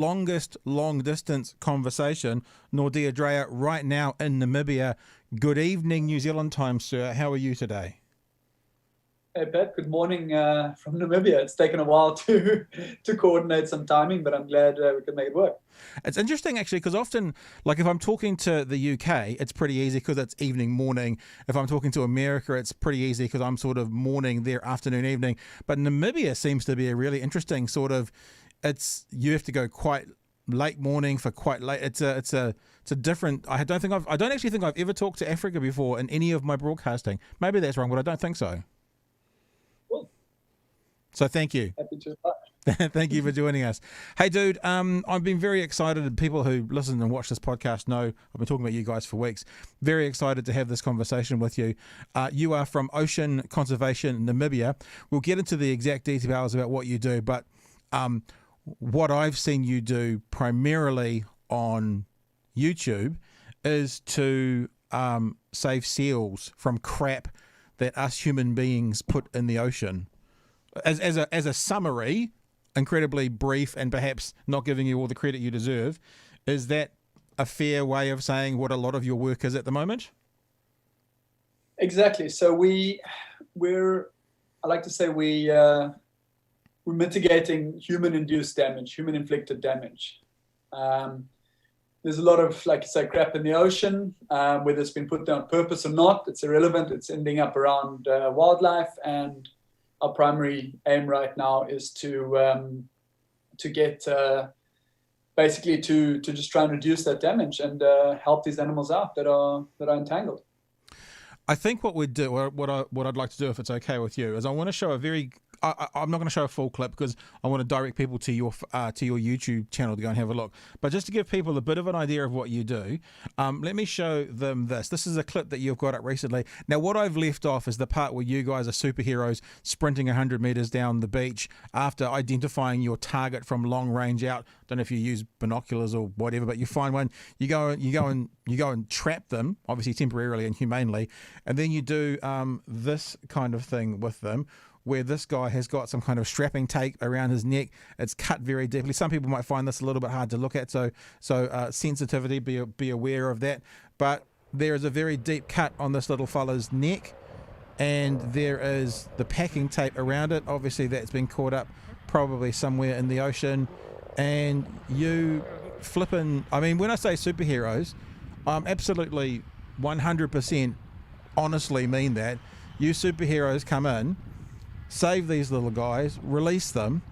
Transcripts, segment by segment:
longest long-distance conversation. Naude Dreyer, right now in Namibia. Good evening, New Zealand time, sir. How are you today? Hey Pat, good morning from Namibia. It's taken a while to coordinate some timing, but I'm glad we could make it work. It's interesting actually because often, like if I'm talking to the UK, it's pretty easy because it's evening, morning. If I'm talking to America, it's pretty easy because I'm sort of morning, their afternoon, evening. But Namibia seems to be a really interesting sort of. You have to go quite late morning for quite late. It's a different. I don't actually think I've ever talked to Africa before in any of my broadcasting. Maybe that's wrong, but I don't think so. So thank you. Happy to start. Thank you for joining us. Hey, dude, I've been very excited. People who listen and watch this podcast know I've been talking about you guys for weeks. Very excited to have this conversation with you. You are from Ocean Conservation Namibia. We'll get into the exact details about what you do, but what I've seen you do primarily on YouTube is to save seals from crap that us human beings put in the ocean. As a summary, incredibly brief and perhaps not giving you all the credit you deserve, is that a fair way of saying what a lot of your work is at the moment? Exactly. So we're mitigating human-induced damage, human-inflicted damage. There's a lot of, like you say, crap in the ocean, whether it's been put there on purpose or not. It's irrelevant. It's ending up around wildlife, and our primary aim right now is to get basically to just try and reduce that damage and help these animals out that are entangled. I think what we'd do, what I'd like to do, if it's okay with you, is I want to show a very. I'm not going to show a full clip because I want to direct people to your YouTube channel to go and have a look. But just to give people a bit of an idea of what you do, let me show them this. This is a clip that you've got up recently. Now, what I've left off is the part where you guys are superheroes sprinting 100 meters down the beach after identifying your target from long range out. Don't know if you use binoculars or whatever, but you find one. You go and trap them, obviously temporarily and humanely, and then you do this kind of thing with them, where this guy has got some kind of strapping tape around his neck. It's cut very deeply. Some people might find this a little bit hard to look at, so sensitivity, be aware of that. But there is a very deep cut on this little fella's neck, and there is the packing tape around it. Obviously, that's been caught up probably somewhere in the ocean, and you flipping. I mean, when I say superheroes, I'm absolutely 100% honestly mean that. You superheroes come in, save these little guys, release them,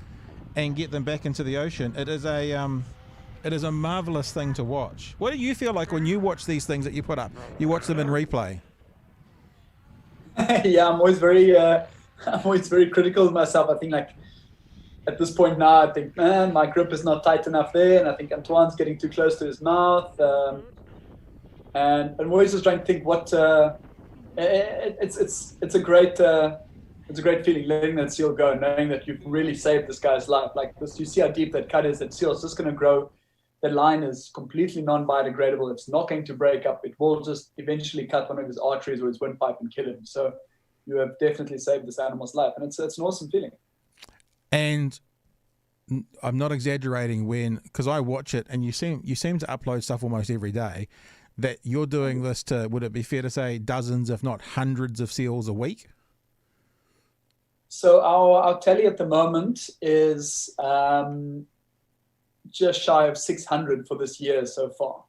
and get them back into the ocean. It is a marvelous thing to watch. What do you feel like when you watch these things that you put up? You watch them in replay. Yeah, I'm always very critical of myself. I think, like, at this point now, I think, man, my grip is not tight enough there, and I think Antoine's getting too close to his mouth. And I'm always just trying to think what it's a great feeling letting that seal go, knowing that you've really saved this guy's life. Like this, you see how deep that cut is. That seal is just going to grow. That line is completely non-biodegradable. It's not going to break up. It will just eventually cut one of his arteries or his windpipe and kill him. So you have definitely saved this animal's life, and it's an awesome feeling. And I'm not exaggerating because I watch it, and you seem to upload stuff almost every day. That you're doing this to, would it be fair to say, dozens, if not hundreds, of seals a week? So our tally at the moment is just shy of 600 for this year so far.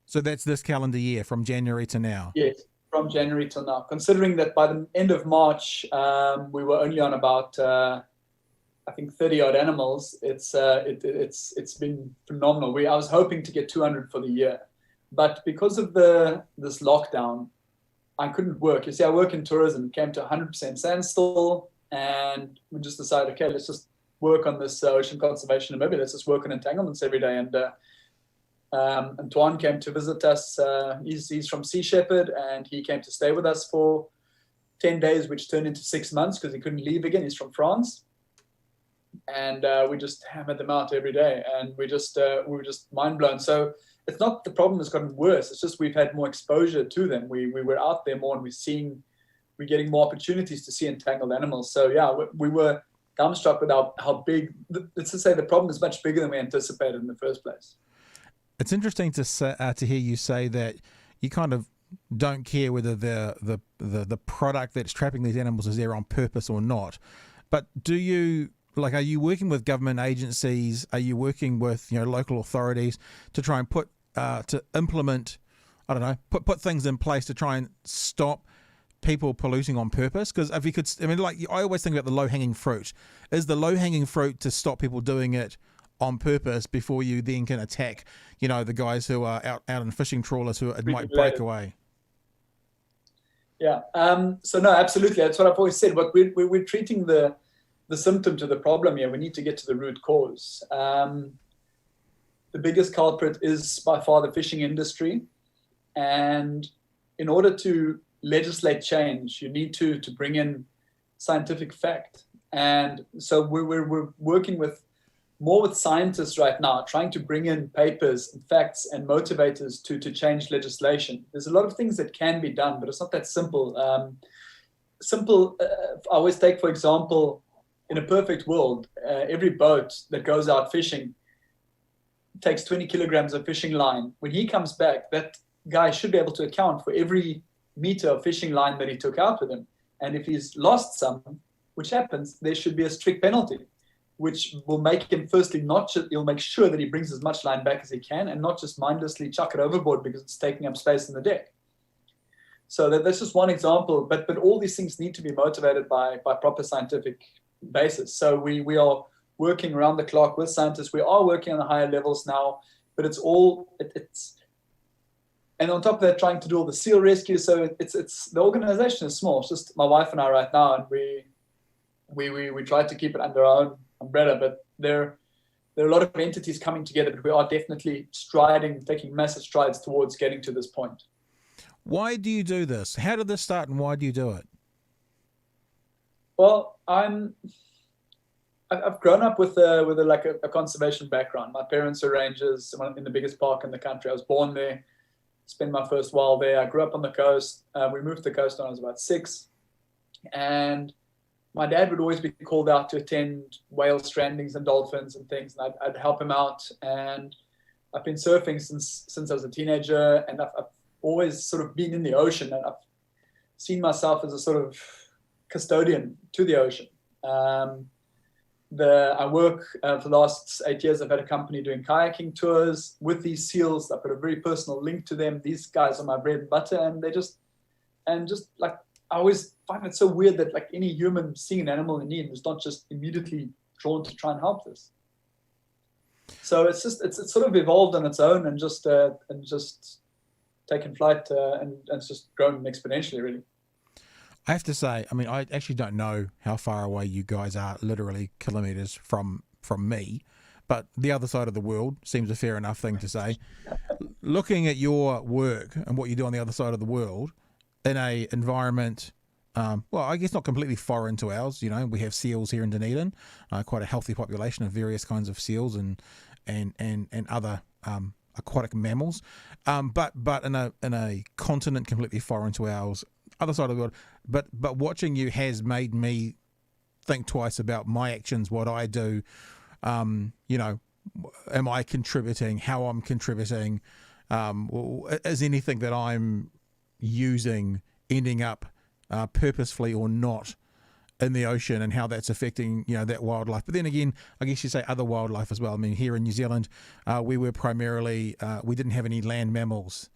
So that's this calendar year, from January to now? Yes, from January till now. Considering that by the end of March, we were only on about, I think, 30 odd animals. It's been phenomenal. I was hoping to get 200 for the year, but because of this lockdown, I couldn't work. You see, I work in tourism, came to 100% standstill, and we just decided, okay, let's just work on this ocean conservation, and maybe let's just work on entanglements every day. And Antoine came to visit us. He's from Sea Shepherd, and he came to stay with us for 10 days, which turned into 6 months because he couldn't leave again. He's from France. And we just hammered them out every day, and we were just mind blown. So it's not the problem has gotten worse. It's just we've had more exposure to them. We were out there more, and we're getting more opportunities to see entangled animals. So yeah, we were dumbstruck with how big, let's just say the problem is much bigger than we anticipated in the first place. It's interesting to hear you say that you kind of don't care whether the product that's trapping these animals is there on purpose or not. But do you, like, are you working with government agencies? Are you working with, you know, local authorities to try and to implement, I don't know, put things in place to try and stop people polluting on purpose? Because if you could, I mean, like, I always think about the low-hanging fruit. Is the low-hanging fruit to stop people doing it on purpose before you then can attack, you know, the guys who are out in fishing trawlers who it might break away? Yeah. So no, absolutely. That's what I've always said. But we're treating the symptom to the problem here. We need to get to the root cause. The biggest culprit is by far the fishing industry. And in order to legislate change, you need to bring in scientific fact. And so we're working more with scientists right now, trying to bring in papers and facts and motivators to change legislation. There's a lot of things that can be done, but it's not that simple. I always take, for example, in a perfect world, every boat that goes out fishing takes 20 kilograms of fishing line. When he comes back, that guy should be able to account for every meter of fishing line that he took out with him. And if he's lost some, which happens, there should be a strict penalty, which will make him, firstly, he'll make sure that he brings as much line back as he can and not just mindlessly chuck it overboard because it's taking up space in the deck. So that's just one example, but all these things need to be motivated by proper scientific basis. So we are working around the clock with scientists. We are working on the higher levels now, but it's and on top of that, trying to do all the seal rescue. So it's the organization is small. It's just my wife and I right now, and we try to keep it under our own umbrella, but there are a lot of entities coming together, but we are definitely taking massive strides towards getting to this point. Why do you do this? How did this start, and why do you do it? Well, I've grown up with a conservation background. My parents are rangers in the biggest park in the country. I was born there, spent my first while there. I grew up on the coast. We moved to the coast when I was about 6, and my dad would always be called out to attend whale strandings and dolphins and things, and I'd help him out. And I've been surfing since I was a teenager, and I've always sort of been in the ocean, and I've seen myself as a sort of custodian to the ocean. I work for the last 8 years. I've had a company doing kayaking tours with these seals. I've got a very personal link to them. These guys are my bread and butter, and like, I always find it so weird that, like, any human seeing an animal in need is not just immediately drawn to try and help this. So it's sort of evolved on its own and just taken flight, and it's just grown exponentially, really. I have to say, I mean, I actually don't know how far away you guys are, literally kilometers from me, but the other side of the world seems a fair enough thing to say. Looking at your work and what you do on the other side of the world in a environment, well, I guess not completely foreign to ours. You know, we have seals here in Dunedin, quite a healthy population of various kinds of seals and other aquatic mammals, but in a continent completely foreign to ours, other side of the world. But watching you has made me think twice about my actions, what I do. You know, am I contributing? How I'm contributing? Is anything that I'm using ending up purposefully or not in the ocean, and how that's affecting, you know, that wildlife? But then again, I guess you say other wildlife as well. I mean, here in New Zealand, we were primarily we didn't have any land mammals.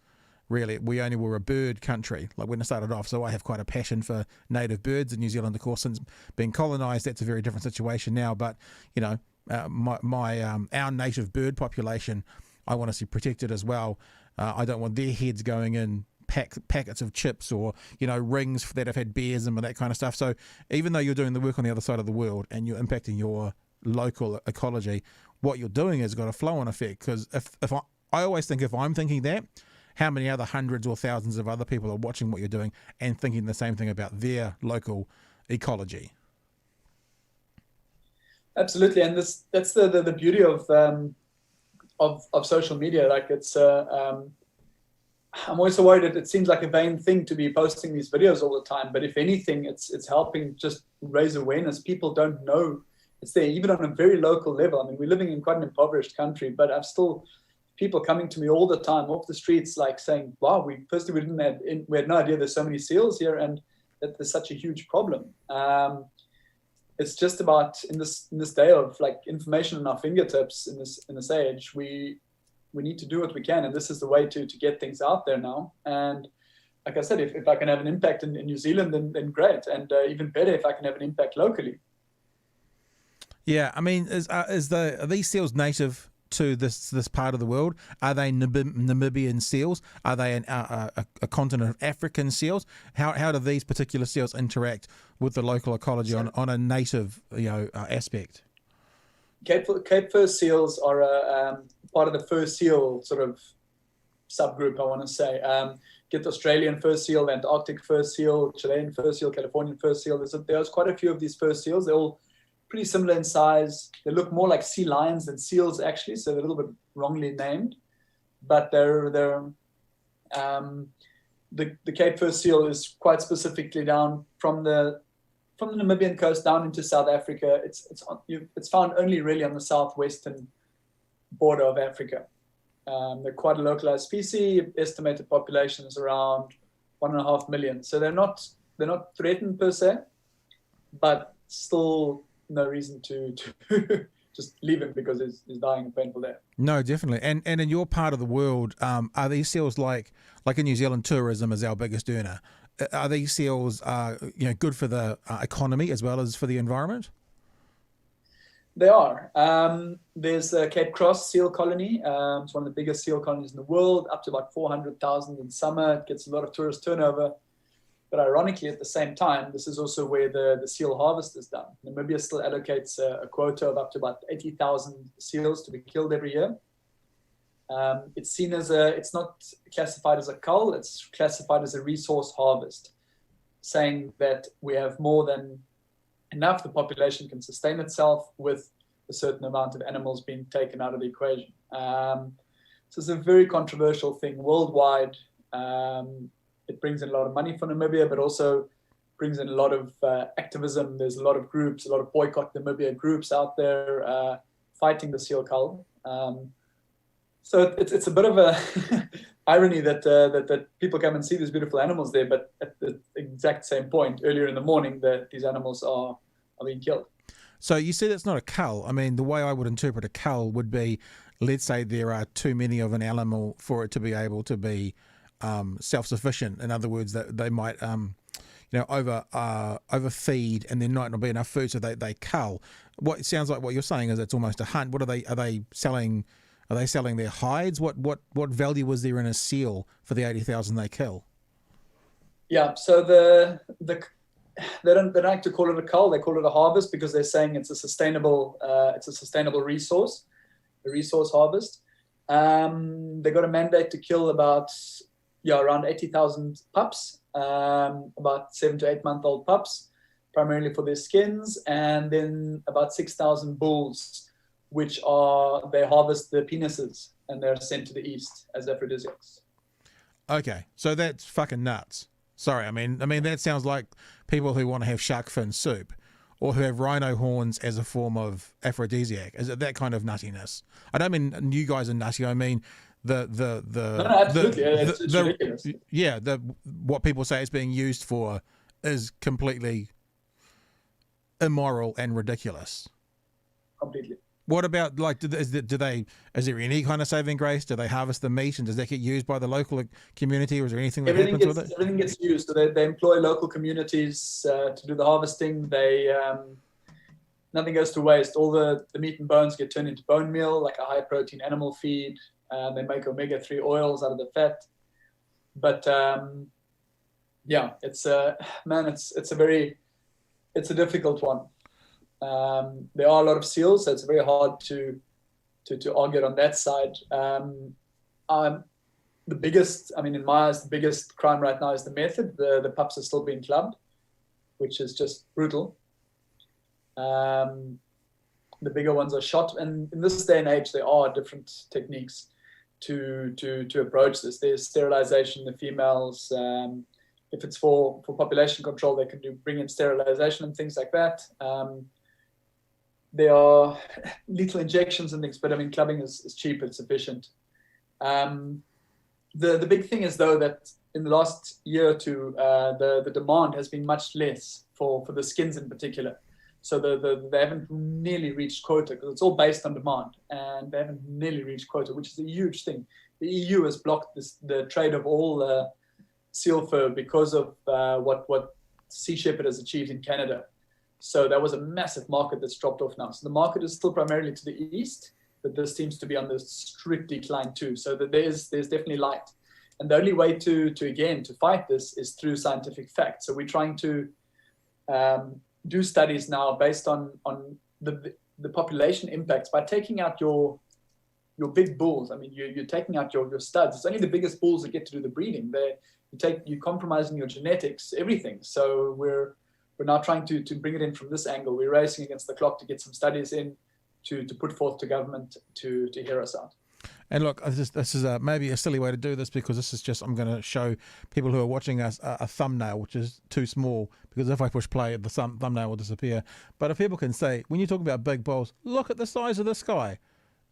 Really, we only were a bird country, like when I started off. So I have quite a passion for native birds in New Zealand. Of course, since being colonised, that's a very different situation now. But you know, our native bird population, I want to see protected as well. I don't want their heads going in packets of chips or, you know, rings that have had bears and that kind of stuff. So even though you're doing the work on the other side of the world and you're impacting your local ecology, what you're doing has got a flow-on effect. Because if I always think, if I'm thinking that, how many other hundreds or thousands of other people are watching what you're doing and thinking the same thing about their local ecology? Absolutely, and that's the beauty of social media. Like, it's I'm always so worried that it seems like a vain thing to be posting these videos all the time. But if anything, it's helping just raise awareness. People don't know it's there even on a very local level. I mean, we're living in quite an impoverished country, but I've still people coming to me all the time off the streets, like saying, "Wow, we had no idea there's so many seals here, and that there's such a huge problem." It's just about in this day of like information on our fingertips in this age, we need to do what we can, and this is the way to get things out there now. And like I said, if I can have an impact in New Zealand, then great, and even better if I can have an impact locally. Yeah, I mean, are these seals native to this part of the world? Are they Namibian seals? Are they a continent of African seals? How do these particular seals interact with the local ecology on a native aspect? Cape fur seals are part of the fur seal sort of subgroup, I want to say. Get the Australian fur seal, Antarctic fur seal, Chilean fur seal, Californian fur seal. There's quite a few of these fur seals. They're all pretty similar in size. They look more like sea lions than seals, actually, so they're a little bit wrongly named. But they're the Cape fur seal is quite specifically down from the Namibian coast down into South Africa. It's found only really on the southwestern border of Africa. They're quite a localized species. Estimated population is around 1.5 million. So they're not threatened per se, but still no reason to just leave him because he's dying a painful death. No, definitely. And in your part of the world, are these seals like in New Zealand, tourism is our biggest earner? Are these seals good for the economy as well as for the environment? They are. There's the Cape Cross seal colony. It's one of the biggest seal colonies in the world, up to about 400,000 in summer. It gets a lot of tourist turnover. But ironically, at the same time, this is also where the seal harvest is done. Namibia still allocates a quota of up to about 80,000 seals to be killed every year. It's seen as it's not classified as a cull, it's classified as a resource harvest, saying that we have more than enough, the population can sustain itself with a certain amount of animals being taken out of the equation. So it's a very controversial thing worldwide. It brings in a lot of money for Namibia, but also brings in a lot of activism. There's a lot of groups, a lot of boycott Namibia groups out there fighting the seal cull. So it's a bit of a irony that people come and see these beautiful animals there, but at the exact same point, earlier in the morning, that these animals are being killed. So you said it's not a cull. I mean, the way I would interpret a cull would be, let's say there are too many of an animal for it to be able to be self-sufficient. In other words, that they might overfeed and there might not be enough food, so they cull. What it sounds like what you're saying is it's almost a hunt. What are they selling? Are they selling their hides? What value was there in a seal for the 80,000 they kill? Yeah, so they don't like to call it a cull. They call it a harvest because they're saying it's a sustainable resource, a resource harvest. They got a mandate to kill around 80,000 pups, about 7 to 8 month old pups, primarily for their skins, and then about 6,000 bulls, which they harvest the penises and they're sent to the east as aphrodisiacs. Okay, so that's fucking nuts. Sorry, I mean that sounds like people who want to have shark fin soup or who have rhino horns as a form of aphrodisiac. Is it that kind of nuttiness? I don't mean you guys are nutty. I mean No, absolutely. It's ridiculous. Yeah, what people say it's being used for is completely immoral and ridiculous. Completely. What about, like, is there any kind of saving grace? Do they harvest the meat and does that get used by the local community, or is there anything that happens with it? Everything gets used. So they employ local communities to do the harvesting. Nothing goes to waste. All the meat and bones get turned into bone meal, like a high protein animal feed. They make omega-3 oils out of the fat. But it's a difficult one. There are a lot of seals, so it's very hard to argue on that side. The biggest, in my eyes, the biggest crime right now is the method. The pups are still being clubbed, which is just brutal. The bigger ones are shot, and in this day and age, there are different techniques to approach this. There's sterilization. The females, if it's for population control, they can bring in sterilization and things like that. there are lethal injections and things, but I mean, clubbing is cheap, it's efficient. The big thing is, though, that in the last year or two, the demand has been much less for the skins in particular. So they haven't nearly reached quota, because it's all based on demand, and they haven't nearly reached quota, which is a huge thing. The EU has blocked the trade of all seal fur because of what Sea Shepherd has achieved in Canada. So that was a massive market that's dropped off now. So the market is still primarily to the east, but this seems to be on the strict decline too. So that there's definitely light. And the only way to fight this is through scientific facts. So we're trying to do studies now based on the population impacts by taking out your big bulls. I mean, you're taking out your studs. It's only the biggest bulls that get to do the breeding. You're compromising your genetics, everything. So we're now trying to bring it in from this angle. We're racing against the clock to get some studies in to put forth to government to hear us out. And look, this is maybe a silly way to do this, because this is just, I'm going to show people who are watching us a thumbnail, which is too small, because if I push play, the thumbnail will disappear. But if people can say, when you talk about big bulls, look at the size of this guy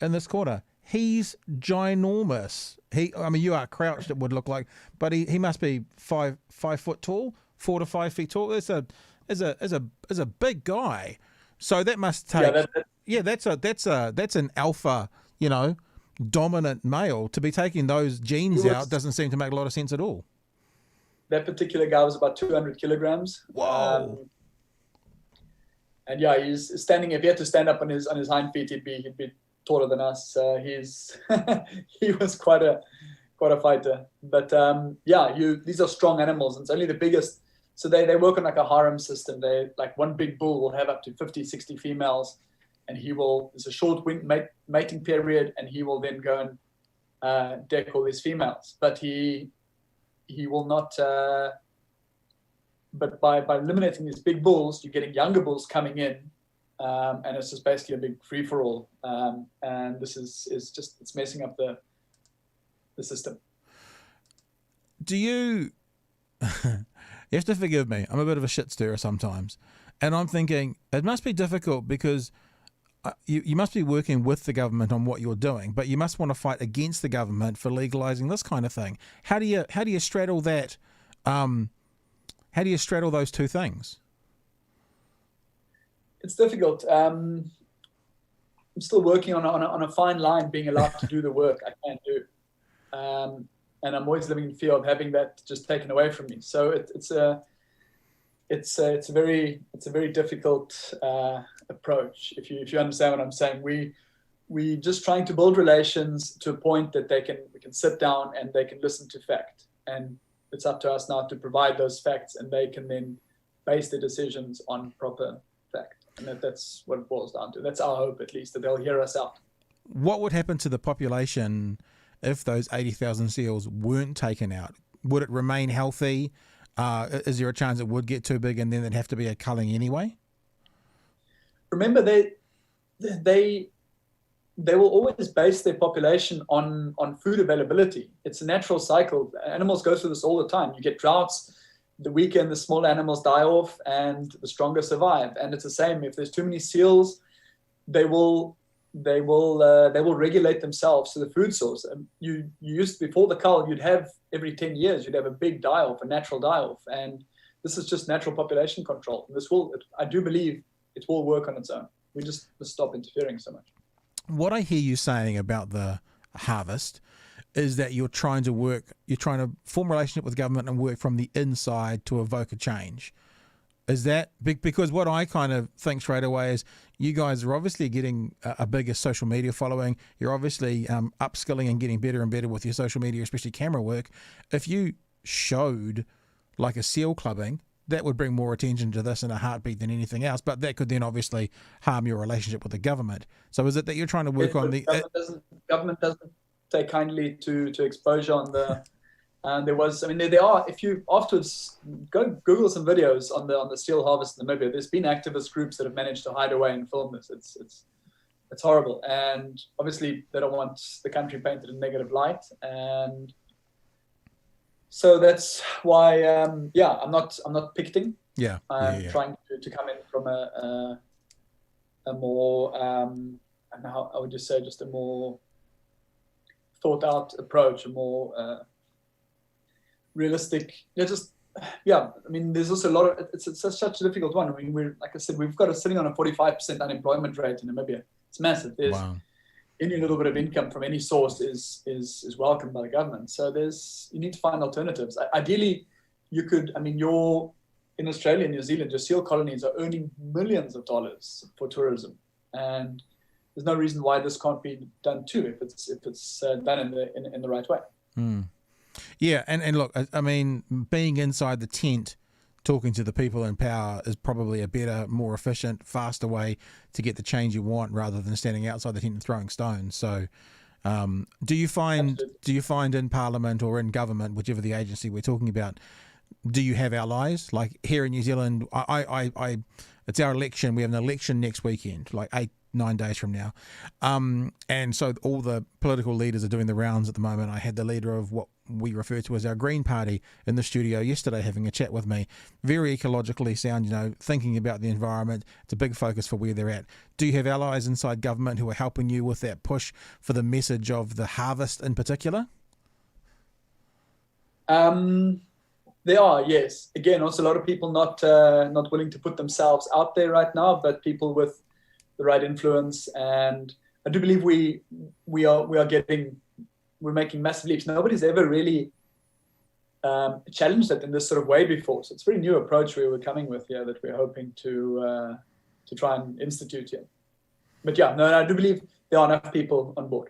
in this corner. He's ginormous. I mean, you are crouched, it would look like, but he must be 5 foot tall, 4 to 5 feet tall. It's a big guy. So that must take, that's an alpha, dominant male. To be taking those genes out doesn't seem to make a lot of sense at all. That particular guy was about 200 kilograms. Whoa. And yeah, he's standing. If he had to stand up on his hind feet, he'd be taller than us. He was quite a fighter. But these are strong animals, and it's only the biggest. So they work on like a harem system. They, like, one big bull will have up to 50, 60 females, and there's a short mating period, and he will then go and deck all these females. But he will not. But by eliminating these big bulls, you're getting younger bulls coming in, and it's just basically a big free for all. And this is just, it's messing up the system. Do you? You have to forgive me. I'm a bit of a shit stirrer sometimes, and I'm thinking it must be difficult, because you must be working with the government on what you're doing, but you must want to fight against the government for legalizing this kind of thing. How do you straddle that? How do you straddle those two things? It's difficult. I'm still working on a fine line, being allowed to do the work I can do, and I'm always living in fear of having that just taken away from me. So it's a very difficult approach. If you understand what I'm saying, we just trying to build relations to a point that we can sit down and they can listen to fact, and it's up to us now to provide those facts, and they can then base their decisions on proper fact. And that's what it boils down to. That's our hope, at least, that they'll hear us out. What would happen to the population if those 80,000 seals weren't taken out? Would it remain healthy? Is there a chance it would get too big and then there'd have to be a culling anyway? Remember, they will always base their population on food availability. It's a natural cycle. Animals go through this all the time. You get droughts, the weaker and the smaller animals die off, and the stronger survive. And it's the same. If there's too many seals, they will regulate themselves to the food source. You used, before the cull, you'd have every 10 years, you'd have a big die-off, a natural die-off. And this is just natural population control. I do believe it will work on its own. We just must stop interfering so much. What I hear you saying about the harvest is that you're trying to form a relationship with government and work from the inside to evoke a change. Is that because what I kind of think straight away is you guys are obviously getting a bigger social media following. You're obviously upskilling and getting better and better with your social media, especially camera work. If you showed like a seal clubbing, that would bring more attention to this in a heartbeat than anything else. But that could then obviously harm your relationship with the government. So is it that you're trying to work on the... Government doesn't take kindly to exposure on the... there are, if you afterwards go Google some videos on the seal harvest in Namibia, there's been activist groups that have managed to hide away and film this. It's horrible. And obviously they don't want the country painted in negative light. And so that's why, I'm not picketing. Yeah. I'm trying to come in from and how I would just say, just a more thought out approach, a more realistic. I mean, there's also a lot of it's such a difficult one. I mean, like I said, we've got sitting on a 45% unemployment rate in Namibia. It's massive. There's any little bit of income from any source is welcomed by the government. So you need to find alternatives. Ideally, you could. I mean, in Australia and New Zealand, your seal colonies are earning millions of dollars for tourism, and there's no reason why this can't be done too if it's done in the right way. Yeah, and look, I mean, being inside the tent, talking to the people in power is probably a better, more efficient, faster way to get the change you want rather than standing outside the tent and throwing stones. So, do you find in Parliament or in government, whichever the agency we're talking about, do you have allies? Like here in New Zealand, it's our election. We have an election next weekend, like 8-9 days from now. And so all the political leaders are doing the rounds at the moment. I had the leader of what we refer to as our Green Party in the studio yesterday having a chat with me. Very ecologically sound, thinking about the environment. It's a big focus for where they're at. Do you have allies inside government who are helping you with that push for the message of the harvest in particular? There are, yes. Again, also a lot of people not willing to put themselves out there right now, but people with the right influence. And I do believe we're making massive leaps. Nobody's ever really challenged it in this sort of way before. So it's a very new approach we were coming with here that we're hoping to try and institute here. But yeah, no, I do believe there are enough people on board.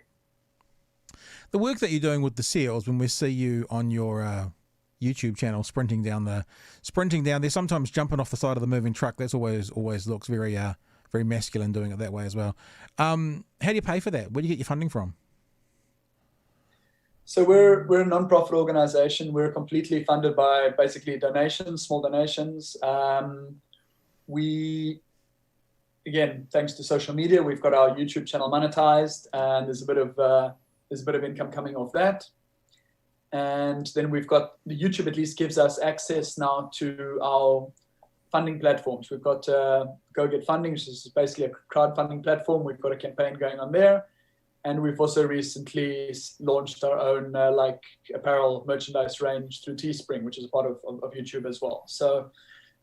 The work that you're doing with the seals, when we see you on your YouTube channel sprinting down there, sometimes jumping off the side of the moving truck, that's always looks very very masculine doing it that way as well. How do you pay for that? Where do you get your funding from? So we're a non-profit organization. We're completely funded by basically donations, small donations. We, again, thanks to social media, we've got our YouTube channel monetized, and there's a bit of income coming off that. And then we've got the YouTube at least gives us access now to our funding platforms. We've got Go Get Funding, which is basically a crowdfunding platform. We've got a campaign going on there. And we've also recently launched our own apparel merchandise range through Teespring, which is a part of YouTube as well. So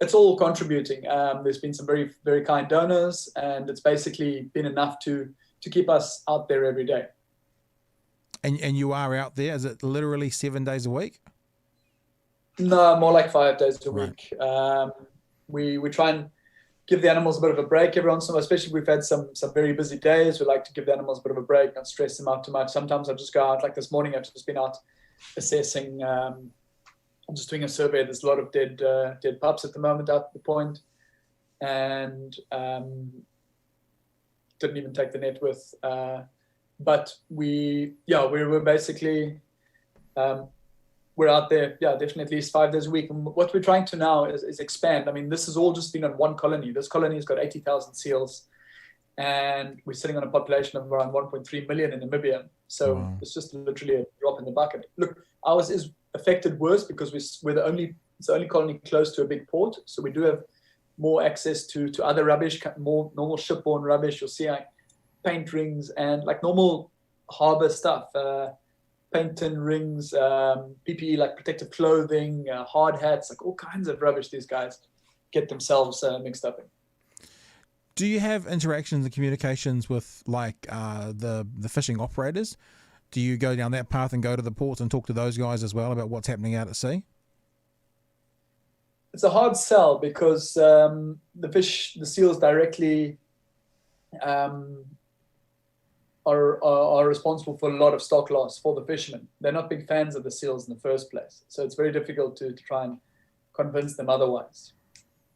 it's all contributing. There's been some very, very kind donors, and it's basically been enough to keep us out there every day. And you are out there, is it literally 7 days a week? No, more like 5 days a week. We try and give the animals a bit of a break every once in a while, especially if we've had some very busy days. We like to give the animals a bit of a break, not stress them out too much. Sometimes I just go out, like this morning I've just been out assessing, I'm just doing a survey. There's a lot of dead pups at the moment out at the point, and didn't even take the net with. But we're basically, we're out there, definitely at least 5 days a week. And what we're trying to now is expand. I mean, this has all just been on one colony. This colony has got 80,000 seals, and we're sitting on a population of around 1.3 million in Namibia. So It's just literally a drop in the bucket. Look, ours is affected worse because it's the only colony close to a big port. So we do have more access to other rubbish, more normal shipborne rubbish. You'll see paint rings and like normal harbor stuff, paint tin rings, PPE like protective clothing, hard hats, like all kinds of rubbish these guys get themselves mixed up in. Do you have interactions and communications with the fishing operators? Do you go down that path and go to the ports and talk to those guys as well about what's happening out at sea? It's a hard sell because the seals directly are responsible for a lot of stock loss for the fishermen. They're not big fans of the seals in the first place. So it's very difficult to try and convince them otherwise.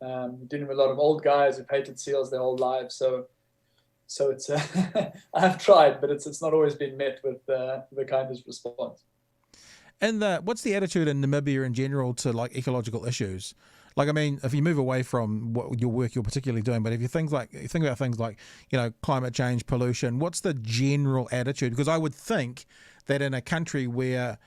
Dealing with a lot of old guys who've hated seals their whole lives. So it's I have tried, but it's not always been met with the kindest response. And what's the attitude in Namibia in general to ecological issues? Like, I mean, if you move away from what your work you're particularly doing, but if you think about things like, climate change, pollution, what's the general attitude? Because I would think that in a country where,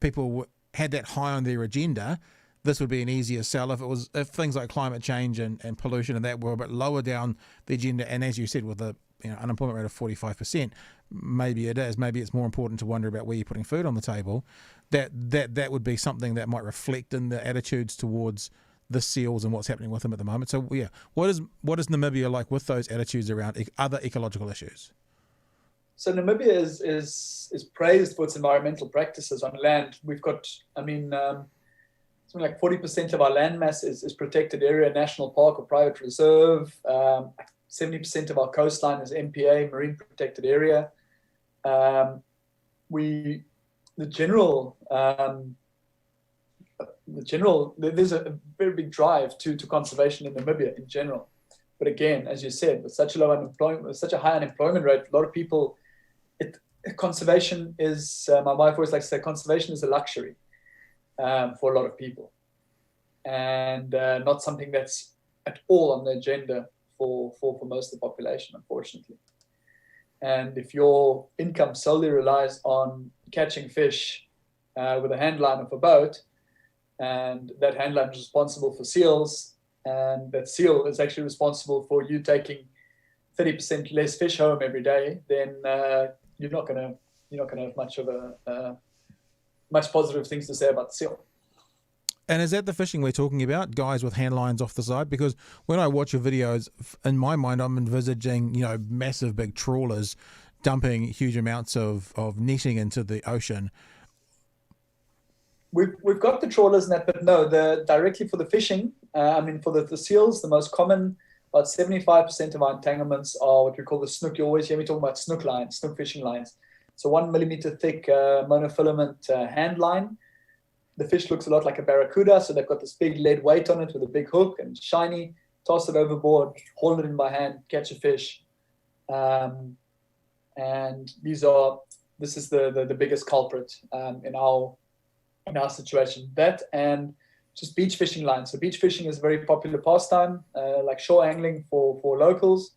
people had that high on their agenda, this would be an easier sell if things like climate change and pollution and that were a bit lower down the agenda. And as you said, with the unemployment rate of 45%, maybe it is. Maybe it's more important to wonder about where you're putting food on the table. That would be something that might reflect in the attitudes towards the seals and what's happening with them at the moment. So yeah, what is Namibia like with those attitudes around other ecological issues? So Namibia is praised for its environmental practices on land. We've got, something like 40% of our land mass is protected area, national park or private reserve. 70% of our coastline is MPA, marine protected area. There's a very big drive to conservation in Namibia in general. But again, as you said, with such a low unemployment, with such a high unemployment rate, a lot of people, conservation is, my wife always likes to say, conservation is a luxury for a lot of people, and not something that's at all on the agenda for most of the population, unfortunately. And if your income solely relies on catching fish with a hand line of a boat, and that hand line is responsible for seals, and that seal is actually responsible for you taking 30% less fish home every day, then you're not gonna have much positive things to say about the seal. And is that the fishing we're talking about, guys with hand lines off the side? Because when I watch your videos, in my mind, I'm envisaging, massive big trawlers dumping huge amounts of netting into the ocean. We've got the trawlers and that, but no, directly for the fishing, for the seals, the most common, about 75% of our entanglements are what we call the snook. You always hear me talking about snook lines, snook fishing lines. So 1 millimeter thick monofilament hand line. The fish looks a lot like a barracuda, so they've got this big lead weight on it with a big hook and shiny. Toss it overboard, haul it in by hand, catch a fish. And this is the biggest culprit in our situation. That and just beach fishing lines. So beach fishing is a very popular pastime, like shore angling for locals.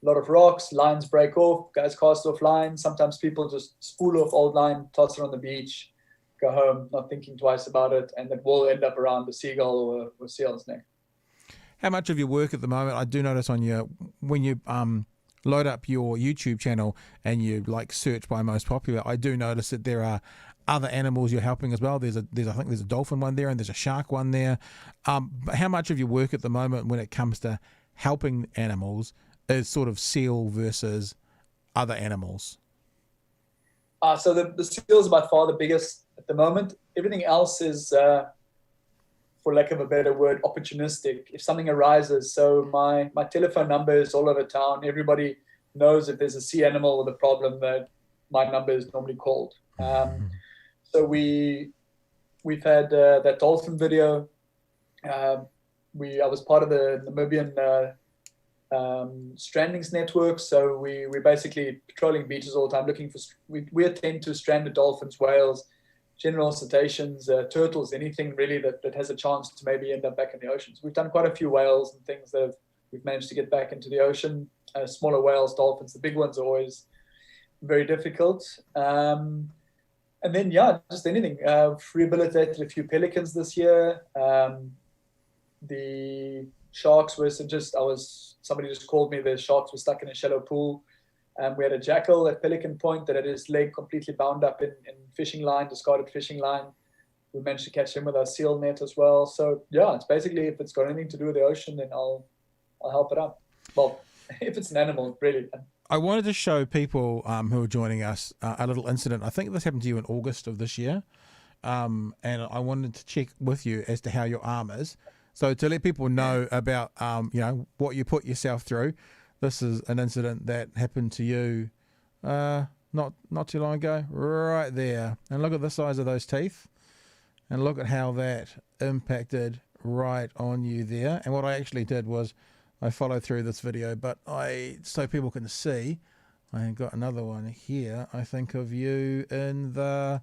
A lot of rocks, lines break off, guys cast off lines. Sometimes people just spool off old line, toss it on the beach, go home, not thinking twice about it, and it will end up around the seagull or seal's neck. How much of your work at the moment, I do notice when you load up your YouTube channel and you search by most popular, I do notice that there are other animals you're helping as well. I think there's a dolphin one there and there's a shark one there. How much of your work at the moment when it comes to helping animals is sort of seal versus other animals? So the seal is by far the biggest at the moment. Everything else is, for lack of a better word, opportunistic. If something arises, so my telephone number is all over town. Everybody knows if there's a sea animal with a problem that my number is normally called. So we've had that dolphin video. I was part of the Namibian strandings network, so we're basically patrolling beaches all the time looking for. We attend to stranded dolphins, whales, general cetaceans, turtles, anything really that has a chance to maybe end up back in the oceans. We've done quite a few whales and things that we've managed to get back into the ocean. Smaller whales, dolphins, the big ones are always very difficult. And then just anything. Rehabilitated a few pelicans this year. The sharks were somebody just called me, the sharks were stuck in a shallow pool. We had a jackal at Pelican Point that had his leg completely bound up in fishing line, discarded fishing line. We managed to catch him with our seal net as well. So it's basically, if it's got anything to do with the ocean, then I'll help it out. Well, if it's an animal, really. I wanted to show people who are joining us a little incident. I think this happened to you in August of this year. And I wanted to check with you as to how your arm is. So to let people know about, what you put yourself through, this is an incident that happened to you not too long ago, right there. And look at the size of those teeth. And look at how that impacted right on you there. And what I actually did was I followed through this video, but so people can see, I got another one here. I think of you in the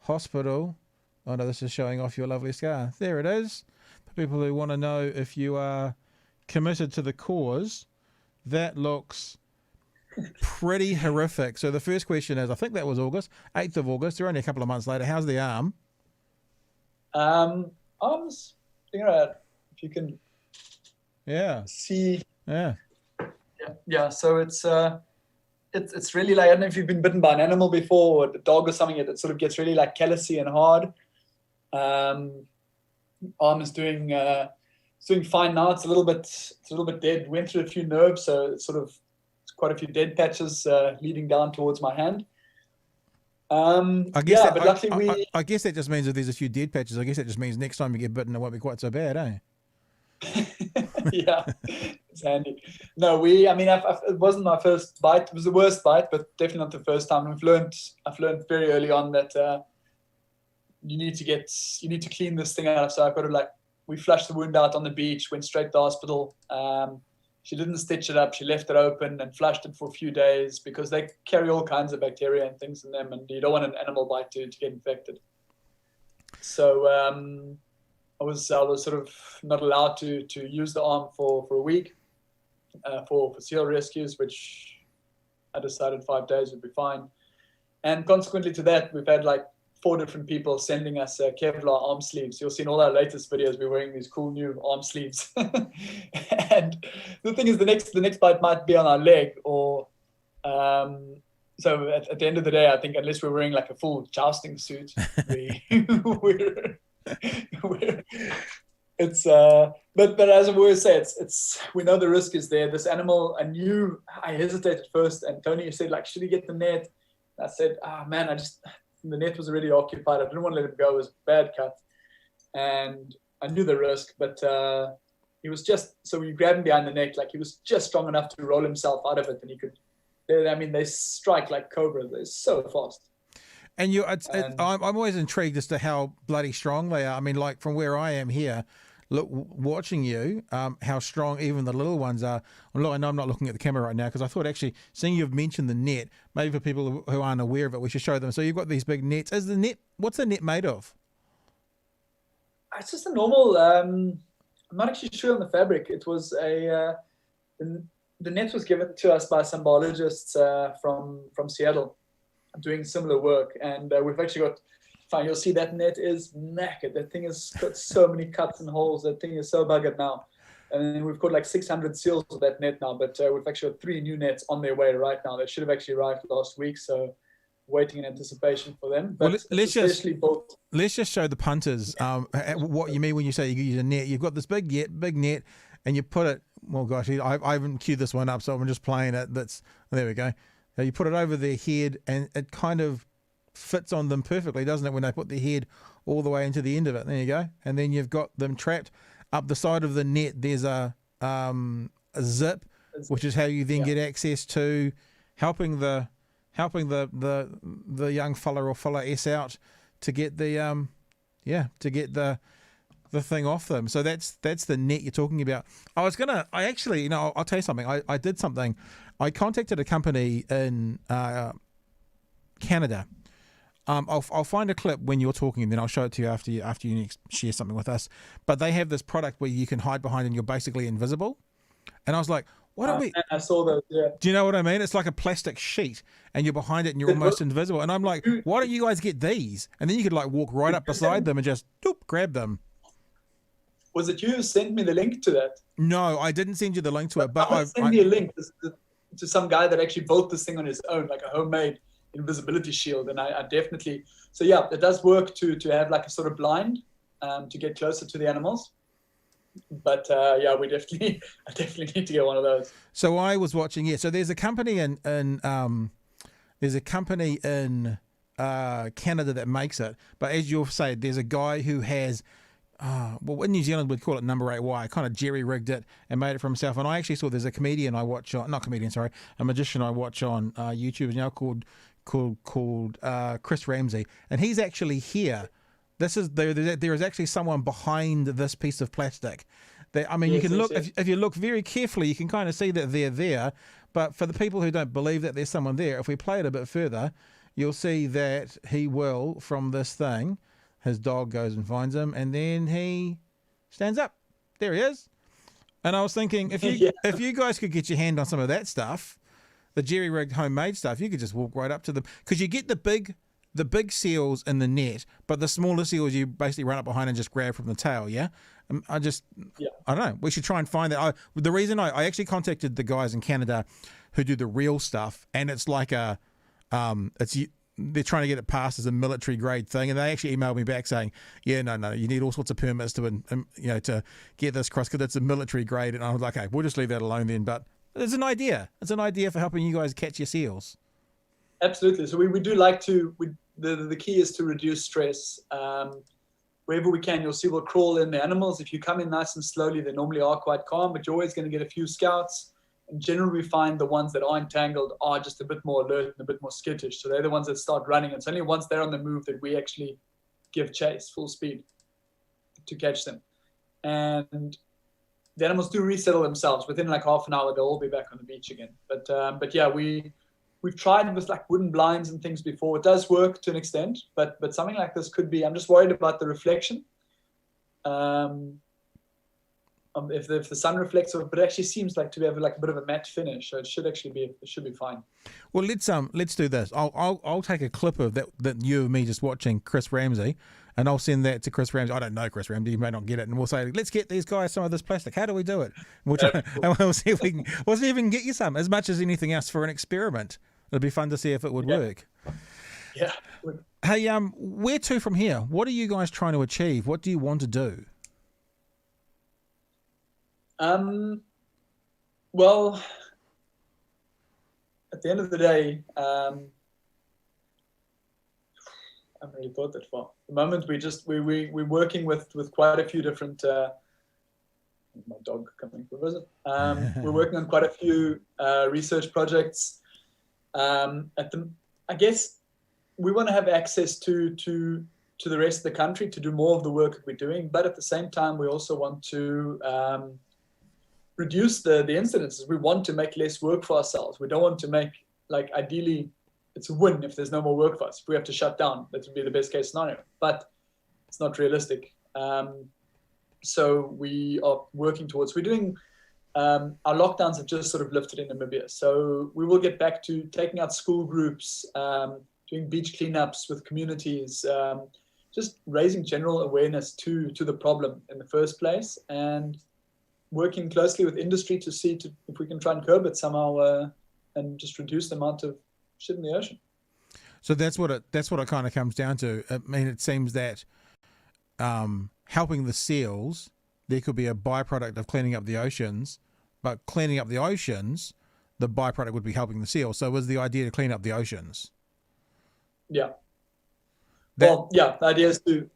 hospital. Oh no, this is showing off your lovely scar. There it is. For people who want to know if you are committed to the cause, that looks pretty horrific. So the first question is, I think that was August, 8th of August. We're only a couple of months later. How's the arm? arms. If you can see. Yeah. Yeah. So it's really like, I don't know if you've been bitten by an animal before, or a dog or something. It sort of gets really like callousy and hard. Arm is doing fine now. It's a little bit dead. Went through a few nerves, so it's quite a few dead patches leading down towards my hand. I guess I guess that just means if there's a few dead patches, I guess that just means next time you get bitten, it won't be quite so bad, eh? Yeah, it's handy. No, it wasn't my first bite. It was the worst bite, but definitely not the first time. I've learned very early on that you need to clean this thing out. So I've got to we flushed the wound out on the beach, went straight to the hospital. She didn't stitch it up. She left it open and flushed it for a few days because they carry all kinds of bacteria and things in them, and you don't want an animal bite to get infected. So I was sort of not allowed to use the arm for a week for seal rescues, which I decided 5 days would be fine. And consequently to that, we've had 4 different people sending us Kevlar arm sleeves. You'll see in all our latest videos, we're wearing these cool new arm sleeves. And the thing is, the next bite might be on our leg, or so at the end of the day, I think unless we're wearing a full jousting suit, but as I always say, it's we know the risk is there. This animal, I hesitated first, and Tony said should he get the net? And I said, man, the net was already occupied. I didn't want to let him go. It was a bad cut, and I knew the risk, but he was so we grabbed him behind the neck, he was just strong enough to roll himself out of it, and he could. They strike like cobras. They're so fast. And I'm always intrigued as to how bloody strong they are. I mean, from where I am here, watching you, how strong even the little ones are. I know I'm not looking at the camera right now because I thought actually, seeing you've mentioned the net, maybe for people who aren't aware of it, we should show them. So you've got these big nets. What's the net made of? It's just a normal. I'm not actually sure on the fabric. It was the net was given to us by some biologists from Seattle, doing similar work, and we've actually got. Fine, you'll see that net is knackered. That thing has got so many cuts and holes. That thing is so buggered now. And we've got 600 seals with that net now, but we've actually got 3 new nets on their way right now. They should have actually arrived last week, so waiting in anticipation for them. But let's just show the punters what you mean when you say you use a net. You've got this big net, and you put it. Well, gosh, I haven't queued this one up, so I'm just playing it. There we go. Now you put it over their head, and it kind of fits on them perfectly, doesn't it, when they put their head all the way into the end of it. There you go. And then you've got them trapped up the side of the net. There's a zip, which is how you then get access to helping the young fella or fella S out to get the thing off them. So that's the net you're talking about. I'll tell you something. I did something. I contacted a company in Canada. I'll find a clip when you're talking, and then I'll show it to you after you next share something with us. But they have this product where you can hide behind and you're basically invisible. And I was like, why don't we? I saw those. Yeah. Do you know what I mean? It's like a plastic sheet, and you're behind it, and you're almost invisible. And I'm like, why don't you guys get these? And then you could walk right up beside them and just grab them. Was it you who sent me the link to that? No, I didn't send you the link to it. But I sent you a link to some guy that actually built this thing on his own, like a homemade invisibility shield. And I definitely, so yeah, it does work to have a sort of blind to get closer to the animals. But yeah, I definitely need to get one of those. So I was watching, so there's a company in Canada that makes it. But as you've said, there's a guy who has in New Zealand we'd call it number 8 wire, kind of jerry-rigged it and made it for himself. And I actually saw there's a comedian I watch on, a magician I watch on YouTube now called Chris Ramsey, and he's actually here. There is actually someone behind this piece of plastic. You can look, if you look very carefully, you can kind of see that they're there. But for the people who don't believe that there's someone there, if we play it a bit further, you'll see that he will, from this thing, his dog goes and finds him, and then he stands up. There he is. And I was thinking, if you guys could get your hand on some of that stuff, the jerry-rigged homemade stuff, you could just walk right up to them. Because you get the big the big seals in the net, but the smaller seals you basically run up behind and just grab from the tail. Yeah, I don't know. We should try and find that. The reason I actually contacted the guys in Canada who do the real stuff, and it's like they're trying to get it passed as a military grade thing, and they actually emailed me back saying, yeah, no, you need all sorts of permits to get this across because it's a military grade. And I was like, okay, we'll just leave that alone then. But it's an idea. It's an idea for helping you guys catch your seals. Absolutely. So we do like to. The key is to reduce stress. Wherever we can, you'll see we'll crawl in the animals. If you come in nice and slowly, they normally are quite calm, but you're always going to get a few scouts. And generally, we find the ones that are entangled are just a bit more alert and a bit more skittish. So they're the ones that start running. It's only once they're on the move that we actually give chase, full speed, to catch them. And the animals do resettle themselves. Within like half an hour, they'll all be back on the beach again. But yeah, we've tried with like wooden blinds and things before. It does work to an extent, but something like this could be. I'm just worried about the reflection. If the sun reflects off, but it actually seems like to have like a bit of a matte finish, so it should be fine. Well, let's do this. I'll take a clip of that you and me just watching Chris Ramsey, and I'll send that to Chris Ramsey. I don't know Chris Ramsey, you may not get it, and we'll say, let's get these guys some of this plastic. How do we do it? And we'll see if we can get you some. As much as anything else for an experiment, it'd be fun to see if it would work. Yeah. Hey, where to from here? What are you guys trying to achieve? What do you want to do? Well, at the end of the day, I haven't really thought that far. At the moment, we're working with quite a few different. My dog coming. Where was it? We're working on quite a few research projects. I guess we want to have access to the rest of the country to do more of the work that we're doing, but at the same time, we also want to reduce the incidences. We want to make less work for ourselves. We don't want to make, like, ideally, it's a win if there's no more work for us. If we have to shut down, that would be the best case scenario, but it's not realistic. So we are working towards, we're doing, our lockdowns have just sort of lifted in Namibia. So we will get back to taking out school groups, doing beach cleanups with communities, just raising general awareness to the problem in the first place, and working closely with industry to see if we can try and curb it somehow, and just reduce the amount of shit in the ocean. So that's what it kind of comes down to. I mean, it seems that helping the seals, there could be a byproduct of cleaning up the oceans, but cleaning up the oceans, the byproduct would be helping the seals. So was the idea to clean up the oceans? Yeah. The idea is to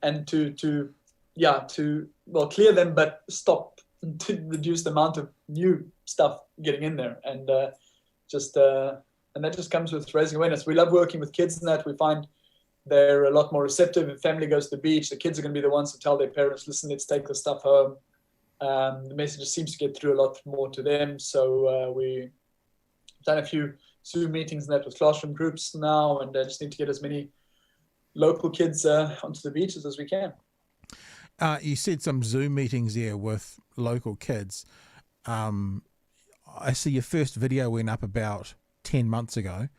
clear them, but stop, to reduce the amount of new stuff getting in there, and that just comes with raising awareness. We love working with kids in that. We find they're a lot more receptive. If family goes to the beach, the kids are going to be the ones to tell their parents, listen, let's take the stuff home. The message just seems to get through a lot more to them. So we've done a few Zoom meetings and that with classroom groups now, and just need to get as many local kids onto the beaches as we can. You said some Zoom meetings there with local kids. I see your first video went up about 10 months ago.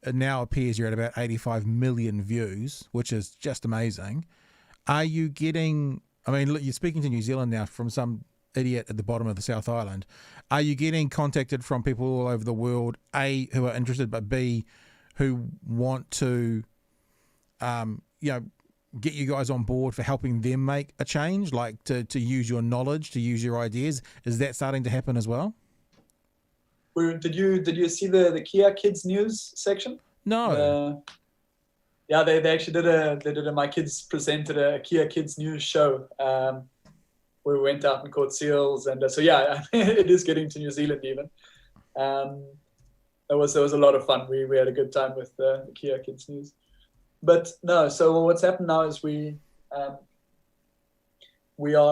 It now appears you're at about 85 million views, which is just amazing. Are you getting, I mean, look, you're speaking to New Zealand now from some idiot at the bottom of the South Island. Are you getting contacted from people all over the world, A, who are interested, but B, who want to, get you guys on board for helping them make a change, like to use your knowledge, to use your ideas? Is that starting to happen as well? Did you see the Kia Kids News section? No. Yeah, they actually did a my kids presented a Kia Kids News show where we went out and caught seals, and so yeah, it is getting to New Zealand even. It was a lot of fun. We had a good time with the Kia Kids News. But no, so what's happened now is what's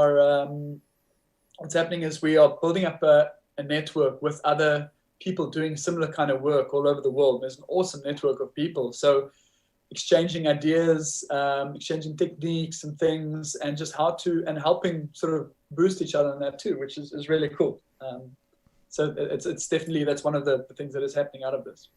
happening is we are building up a network with other people doing similar kind of work all over the world. There's an awesome network of people. So exchanging ideas, exchanging techniques and things, and just helping sort of boost each other in that too, which is really cool. So it's definitely, that's one of the things that is happening out of this.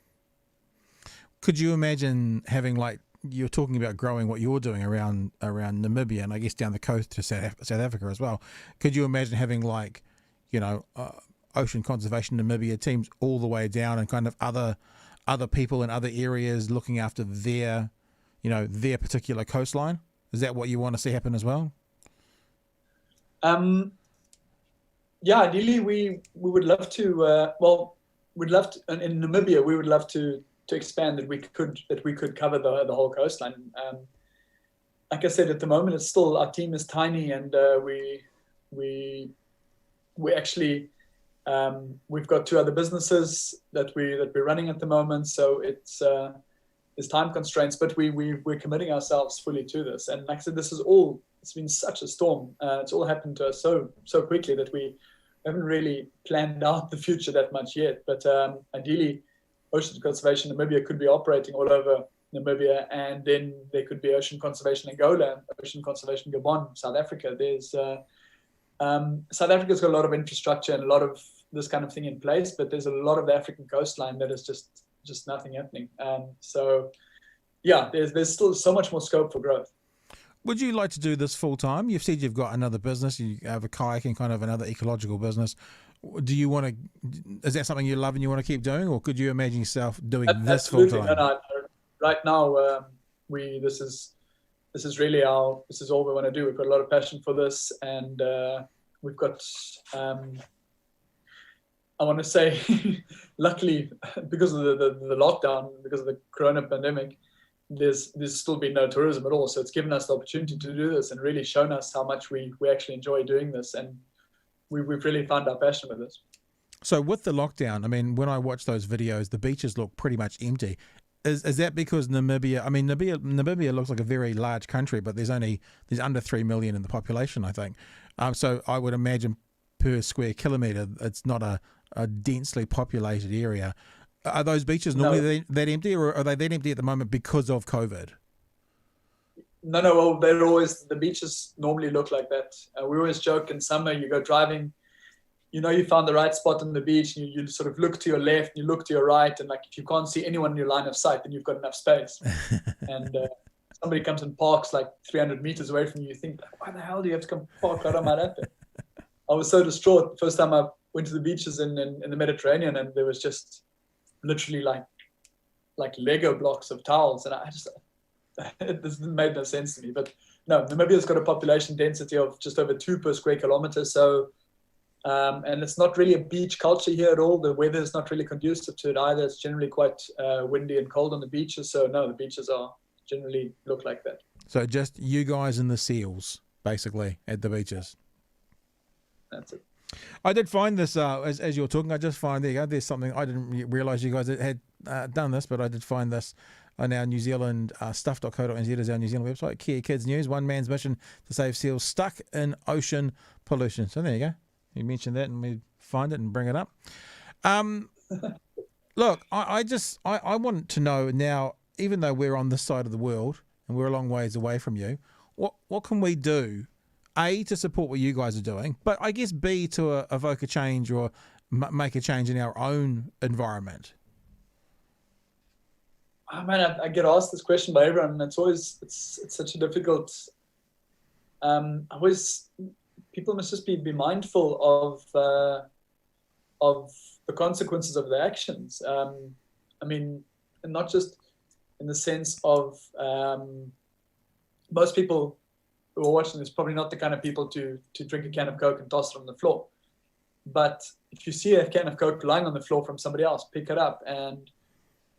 Could you imagine having like you're talking about growing what you're doing around Namibia, and I guess down the coast to South Africa as well. Could you imagine having like, Ocean Conservation Namibia teams all the way down, and kind of other people in other areas looking after their particular coastline? Is that what you want to see happen as well? Yeah, ideally we would love to. We'd love to, in Namibia. We would love to expand that we could cover the whole coastline. Like I said, at the moment, it's still, our team is tiny, and we actually we've got 2 other businesses that we're running at the moment. So there's time constraints, but we're committing ourselves fully to this. And like I said, it's been such a storm. It's all happened to us so quickly that we haven't really planned out the future that much yet. But ideally, Ocean Conservation Namibia could be operating all over Namibia, and then there could be Ocean Conservation Angola, Ocean Conservation Gabon, South Africa. There's South Africa's got a lot of infrastructure and a lot of this kind of thing in place, but there's a lot of the African coastline that is just nothing happening. So yeah, there's still so much more scope for growth. Would you like to do this full time? You've said you've got another business. You have a kayaking, kind of another ecological business. Do you want to? Is that something you love and you want to keep doing, or could you imagine yourself doing this full time? No. Right now, this is really this is all we want to do. We've got a lot of passion for this, and we've got. I want to say, luckily, because of the lockdown, because of the Corona pandemic, there's still been no tourism at all. So it's given us the opportunity to do this and really shown us how much we actually enjoy doing this. And we've really found our passion with this. So with the lockdown, I mean, when I watch those videos, the beaches look pretty much empty. Is that because Namibia, I mean, Namibia looks like a very large country, but there's under 3 million in the population, I think. So I would imagine per square kilometre, it's not a densely populated area. Are those beaches normally that empty, or are they that empty at the moment because of COVID? No. Well, the beaches normally look like that. We always joke in summer, you go driving, you found the right spot on the beach, and you sort of look to your left, you look to your right, and like if you can't see anyone in your line of sight, then you've got enough space. And somebody comes and parks like 300 meters away from you, you think, why the hell do you have to come park right on my lap? I was so distraught the first time I went to the beaches in the Mediterranean, and there was just literally like Lego blocks of towels, and this made no sense to me. But no, Namibia's got a population density of just over 2 per square kilometer. So, and it's not really a beach culture here at all. The weather is not really conducive to it either. It's generally quite windy and cold on the beaches. So no, the beaches generally look like that. So just you guys and the seals, basically, at the beaches. That's it. I did find this as you were talking. I just find there's something I didn't realise you guys had done this, but I did find this on our New Zealand stuff.co.nz is our New Zealand website. Kia Kids News: one man's mission to save seals stuck in ocean pollution. So there you go. You mentioned that, and we find it and bring it up. Look, I want to know now. Even though we're on this side of the world and we're a long ways away from you, what can we do? A, to support what you guys are doing, but I guess B, to evoke a change or make a change in our own environment. Oh man, I get asked this question by everyone, and it's such a difficult. People must just be mindful of the consequences of their actions. I mean, and not just in the sense of most people who are watching this probably not the kind of people to drink a can of Coke and toss it on the floor. But if you see a can of Coke lying on the floor from somebody else, pick it up and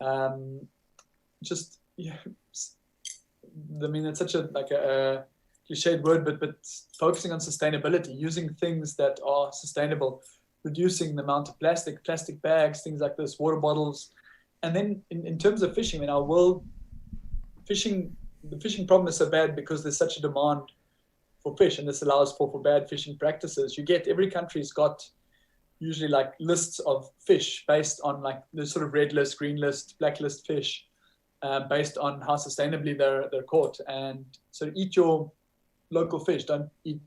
I mean, it's such a cliched word, but focusing on sustainability, using things that are sustainable, reducing the amount of plastic bags, things like this, water bottles. And then in terms of fishing, in our world, the fishing problem is so bad because there's such a demand for fish, and this allows for bad fishing practices. Every country's got usually like lists of fish based on like the sort of red list, green list, black list fish, based on how sustainably they're caught. And so eat your local fish. Don't eat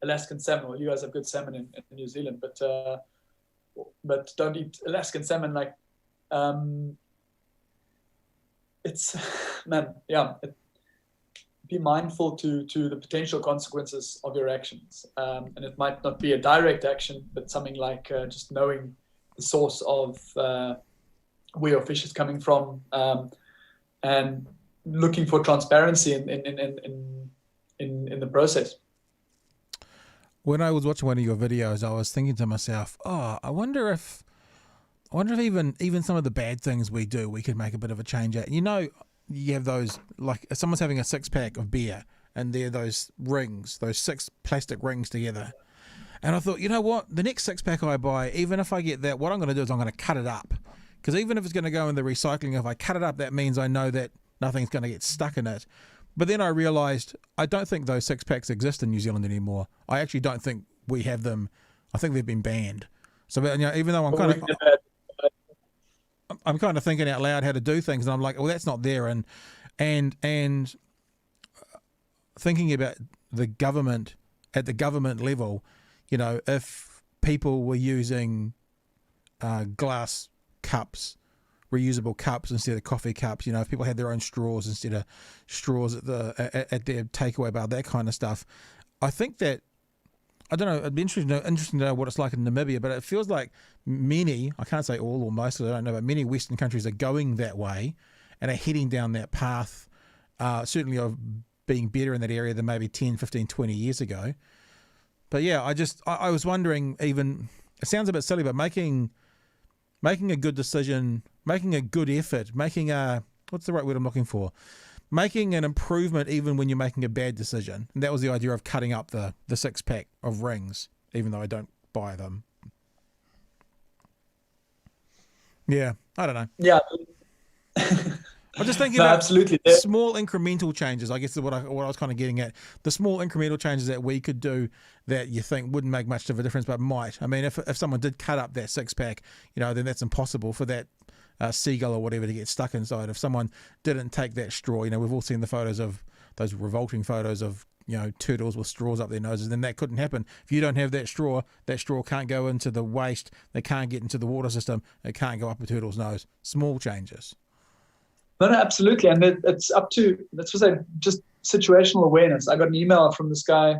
Alaskan salmon. Well, you guys have good salmon in New Zealand, but don't eat Alaskan salmon. Like it's man, yeah, be mindful to the potential consequences of your actions. And it might not be a direct action, but something like just knowing the source of where your fish is coming from, and looking for transparency in the process. When I was watching one of your videos, I was thinking to myself, oh, I wonder if even some of the bad things we do, we could make a bit of a change at. You know, you have those, like if someone's having a 6-pack of beer and they're those rings, those 6 plastic rings together. And I thought, you know what, the next 6-pack I buy, even if I get that, what I'm going to do is I'm going to cut it up. Because even if it's going to go in the recycling, if I cut it up, that means I know that nothing's going to get stuck in it. But then I realised I don't think those 6-packs exist in New Zealand anymore. I actually don't think we have them. I think they've been banned. So, you know, even though I'm kind of thinking out loud how to do things, and I'm like, well, that's not there. And thinking about the government at the government level, you know, if people were using glass cups, reusable cups instead of coffee cups, you know, if people had their own straws instead of straws at their takeaway bar, that kind of stuff, I think that, I don't know, it'd be interesting to know what it's like in Namibia, but it feels like many, I can't say all or most, I don't know, but many Western countries are going that way and are heading down that path, certainly of being better in that area than maybe 10, 15, 20 years ago. But yeah, I was wondering, even, it sounds a bit silly, but making a good decision, making a good effort, making a, what's the right word I'm looking for? Making an improvement even when you're making a bad decision. And that was the idea of cutting up the 6-pack of rings, even though I don't buy them. Yeah, I don't know. Yeah. I'm just thinking about absolutely. Small incremental changes, I guess is what I was kind of getting at. The small incremental changes that we could do that you think wouldn't make much of a difference, but might. I mean, if someone did cut up that 6-pack, you know, then that's impossible for that seagull or whatever to get stuck inside. If someone didn't take that straw, you know, we've all seen the photos of those revolting photos of, you know, turtles with straws up their noses, then that couldn't happen. If you don't have that straw can't go into the waste, they can't get into the water system, it can't go up a turtle's nose. Small changes. No, absolutely. And it's up to, let's just situational awareness. I got an email from this guy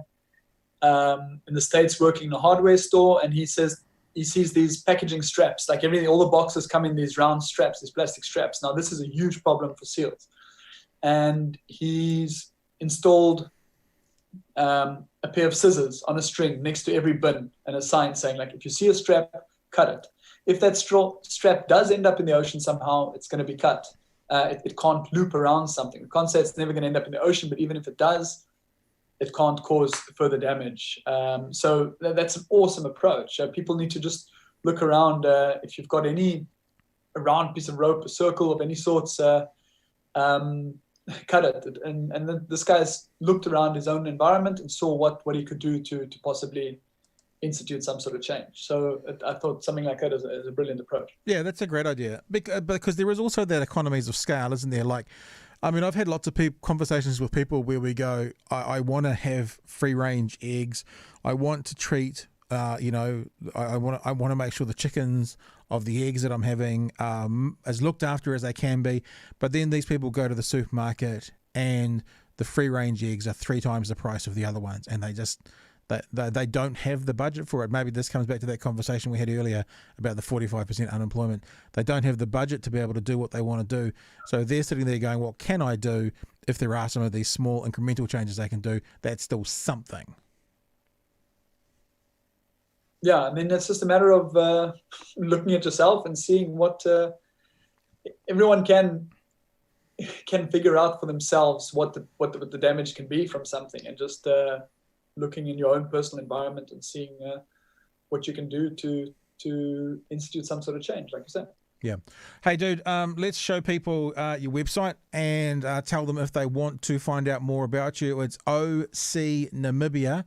in the States working in a hardware store, and he says he sees these packaging straps, like everything, all the boxes come in these round straps, these plastic straps. Now, this is a huge problem for seals. And he's installed a pair of scissors on a string next to every bin and a sign saying, like, if you see a strap, cut it. If that strap does end up in the ocean somehow, it's going to be cut. It can't loop around something. We can't say it's never going to end up in the ocean, but even if it does, it can't cause further damage. So that's an awesome approach. People need to just look around. If you've got any round piece of rope, a circle of any sorts, cut it. And then this guy's looked around his own environment and saw what he could do to possibly institute some sort of change. So I thought something like that is a brilliant approach. Yeah, that's a great idea. Because there is also that economies of scale, isn't there? Like, I mean, I've had lots of conversations with people where we go, I want to have free range eggs. I want to treat, you know, I want to make sure the chickens of the eggs that I'm having as looked after as they can be. But then these people go to the supermarket and the free range eggs are 3 times the price of the other ones, and they don't have the budget for it. Maybe this comes back to that conversation we had earlier about the 45% unemployment. They don't have the budget to be able to do what they want to do. So they're sitting there going, what can I do? If there are some of these small incremental changes they can do, that's still something. Yeah, I mean, it's just a matter of looking at yourself and seeing what everyone can figure out for themselves what the damage can be from something, and just looking in your own personal environment and seeing what you can do to institute some sort of change, like you said. Yeah. Hey, dude, let's show people your website and tell them if they want to find out more about you. It's ocnamibia.org,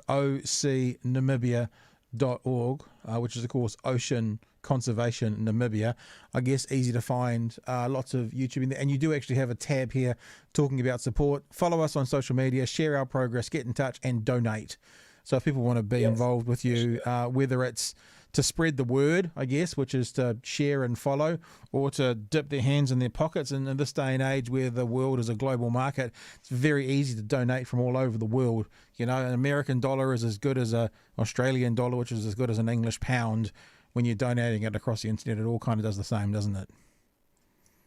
ocnamibia.org, which is, of course, Ocean Conservation Namibia. I guess easy to find, lots of YouTube in there, and you do actually have a tab here talking about support. Follow us on social media, share our progress, get in touch, and donate. So if people want to be involved with you, whether it's to spread the word, I guess, which is to share and follow, or to dip their hands in their pockets. And in this day and age where the world is a global market, it's very easy to donate from all over the world. You know, an American dollar is as good as a Australian dollar, which is as good as an English pound. When you're donating it across the internet, it all kind of does the same, doesn't it?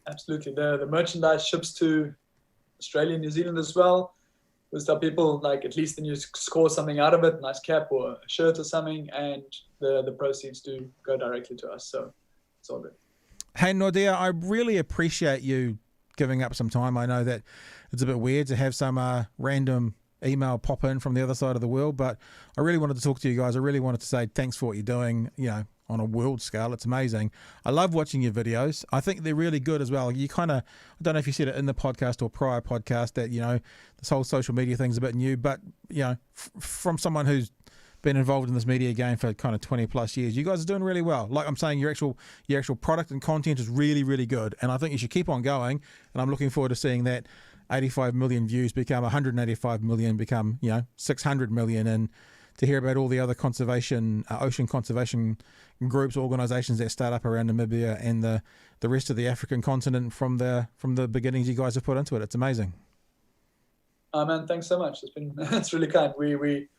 Absolutely. The merchandise ships to Australia and New Zealand as well. We tell people, like, at least then you score something out of it, a nice cap or a shirt or something, and the proceeds do go directly to us. So it's all good. Hey, Naude, I really appreciate you giving up some time. I know that it's a bit weird to have some random email pop in from the other side of the world, but I really wanted to talk to you guys. I really wanted to say thanks for what you're doing, you know, on a world scale. It's amazing. I love watching your videos. I think they're really good as well. You kind of, I don't know if you said it in the podcast or prior podcast that, you know, this whole social media thing's a bit new, but, you know, from someone who's been involved in this media game for kind of 20 plus years, you guys are doing really well. Like I'm saying, your actual product and content is really, really good. And I think you should keep on going. And I'm looking forward to seeing that 85 million views become 185 million, become, you know, 600 million, and to hear about all the other conservation, ocean conservation groups, organisations that start up around Namibia and the rest of the African continent from the beginnings you guys have put into it. It's amazing. Oh man, thanks so much. It's really kind. We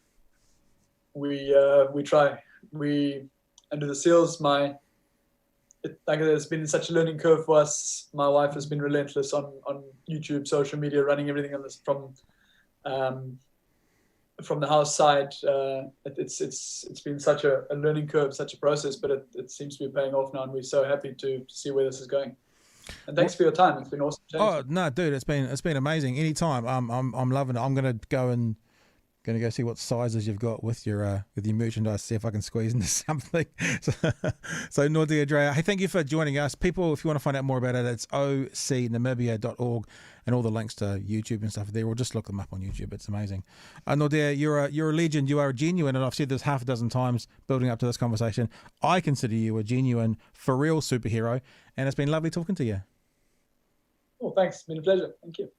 try. We under the seals. It's been such a learning curve for us. My wife has been relentless on YouTube, social media, running everything on this from the house side. It's been such a learning curve, such a process, but it seems to be paying off now, and we're so happy to see where this is going. And thanks for your time. It's been awesome. Oh no, dude, it's been amazing. Anytime. I'm loving it. I'm gonna go see what sizes you've got with your merchandise, see if I can squeeze into something. So Naude Dreyer, hey, thank you for joining us. People, if you want to find out more about it, it's ocnamibia.org, and all the links to YouTube and stuff there, or just look them up on YouTube. It's amazing. Naude, you're a legend. You are a genuine, and I've said this half a dozen times building up to this conversation, I consider you a genuine, for real superhero, and it's been lovely talking to you. Oh, thanks. It's been a pleasure. Thank you.